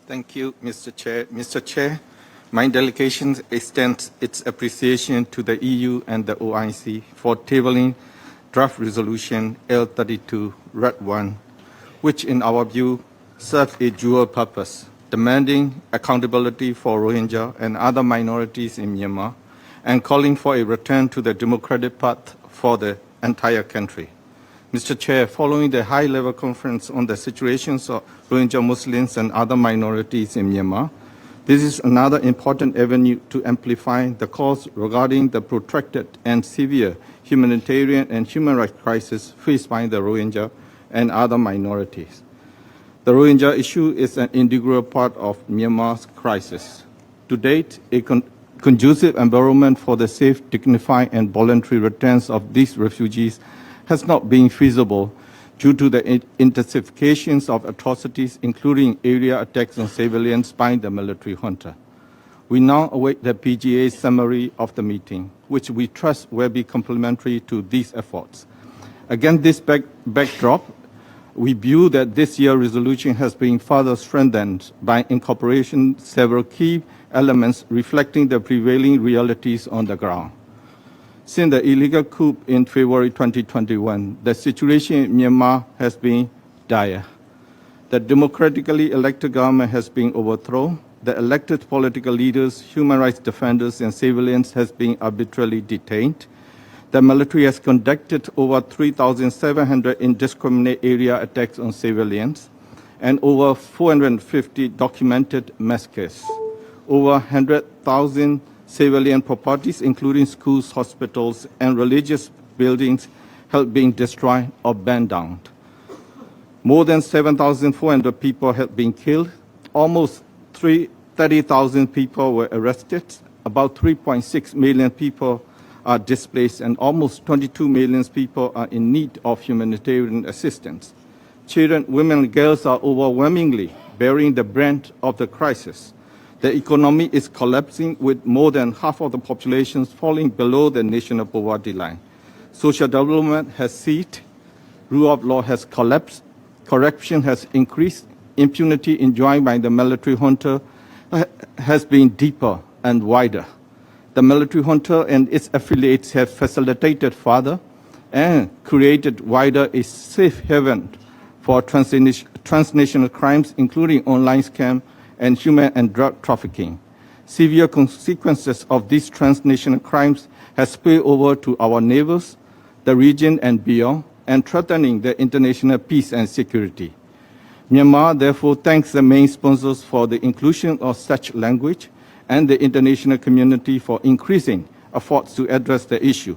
Thank you, Mr. Chair. Mr. Chair, my delegation extends its appreciation to the EU and the OIC for tabling draft resolution L32 Red 1, which in our view serves a dual purpose, demanding accountability for Rohingya and other minorities in Myanmar and calling for a return to the democratic path for the entire country. Mr. Chair, following the high-level conference on the situations of Rohingya Muslims and other minorities in Myanmar, this is another important avenue to amplify the calls regarding the protracted and severe humanitarian and human rights crisis faced by the Rohingya and other minorities. The Rohingya issue is an integral part of Myanmar's crisis. To date, a conducive environment for the safe, dignified, and voluntary returns of these refugees has not been feasible due to the intensifications of atrocities, including area attacks on civilians by the military junta. We now await the PGA's summary of the meeting, which we trust will be complementary to these efforts. Against this backdrop, we view that this year's resolution has been further strengthened by incorporation several key elements reflecting the prevailing realities on the ground. Since the illegal coup in February 2021, the situation in Myanmar has been dire. The democratically elected government has been overthrown. The elected political leaders, human rights defenders, and civilians has been arbitrarily detained. The military has conducted over 3,700 indiscriminate area attacks on civilians and over 450 documented massacres. Over 100,000 civilian properties, including schools, hospitals, and religious buildings, have been destroyed or burned down. More than 7,400 people have been killed. Almost 30,000 people were arrested. About 3.6 million people are displaced, and almost 22 million people are in need of humanitarian assistance. Children, women, and girls are overwhelmingly bearing the brunt of the crisis. The economy is collapsing, with more than half of the population falling below the national poverty line. Social development has ceased, rule of law has collapsed, corruption has increased, impunity enjoyed by the military junta has been deeper and wider. The military junta and its affiliates have facilitated further and created wider a safe haven for transnational crimes, including online scams and human and drug trafficking. Severe consequences of these transnational crimes have spilled over to our neighbors, the region and beyond, and threatening the international peace and security. Myanmar therefore thanks the main sponsors for the inclusion of such language and the international community for increasing efforts to address the issue.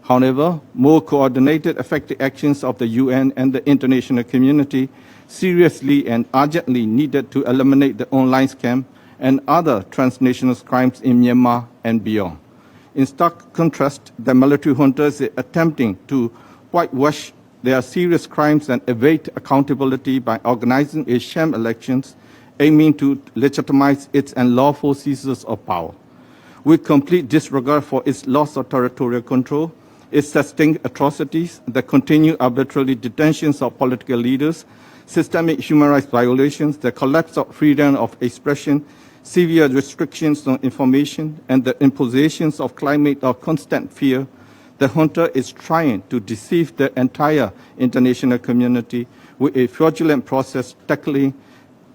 However, more coordinated, effective actions of the UN and the international community seriously and urgently needed to eliminate the online scam and other transnational crimes in Myanmar and beyond. In stark contrast, the military junta is attempting to whitewash their serious crimes and evade accountability by organizing a sham elections aiming to legitimize its unlawful seizures of power. With complete disregard for its loss of territorial control, its sustained atrocities, the continued arbitrary detentions of political leaders, systemic human rights violations, the collapse of freedom of expression, severe restrictions on information, and the impositions of climate of constant fear, the junta is trying to deceive the entire international community with a fraudulent process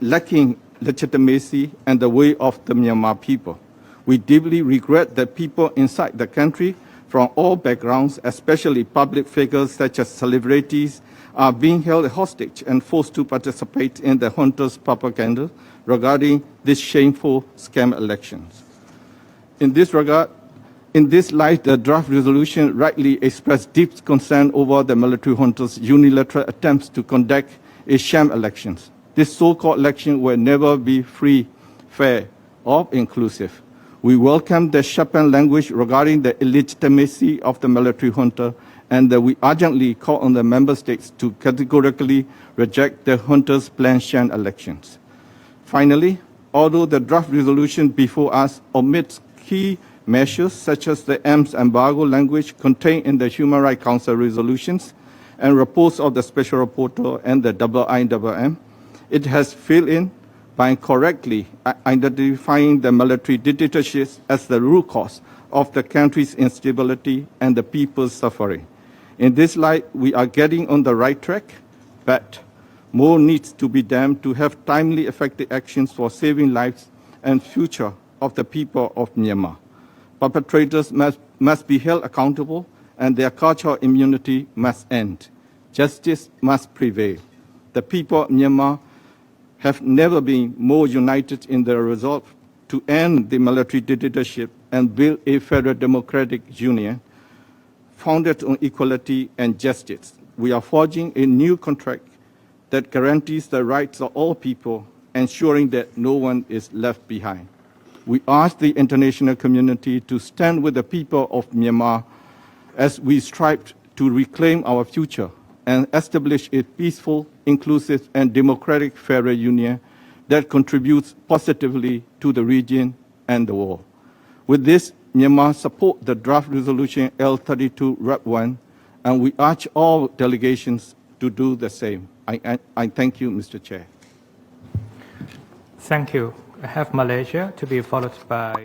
lacking legitimacy and the will of the Myanmar people. We deeply regret that people inside the country from all backgrounds, especially public figures such as celebrities, are being held hostage and forced to participate in the junta's propaganda regarding these shameful scam elections. In this light, the draft resolution rightly expressed deep concern over the military junta's unilateral attempts to conduct a sham elections. This so-called election will never be free, fair, or inclusive. We welcome the sharpened language regarding the illegitimacy of the military junta, and that we urgently call on the member states to categorically reject the junta's planned sham elections. Finally, although the draft resolution before us omits key measures such as the arms embargo language contained in the Human Rights Council resolutions and reports of the Special Rapporteur and the IIMM, it has filled in by correctly identifying the military dictatorship as the root cause of the country's instability and the people's suffering. In this light, we are getting on the right track, but more needs to be done to have timely, effective actions for saving lives and future of the people of Myanmar. Perpetrators must be held accountable, and their cultural immunity must end. Justice must prevail. The people of Myanmar have never been more united in their resolve to end the military dictatorship and build a federal democratic union founded on equality and justice. We are forging a new contract that guarantees the rights of all people, ensuring that no one is left behind. We ask the international community to stand with the people of Myanmar as we strive to reclaim our future and establish a peaceful, inclusive, and democratic federal union that contributes positively to the region and the world. With this, Myanmar supports the draft resolution L32 Rep 1, and we urge all delegations to do the same. I thank you, Mr. Chair. Thank you. I have Malaysia to be followed by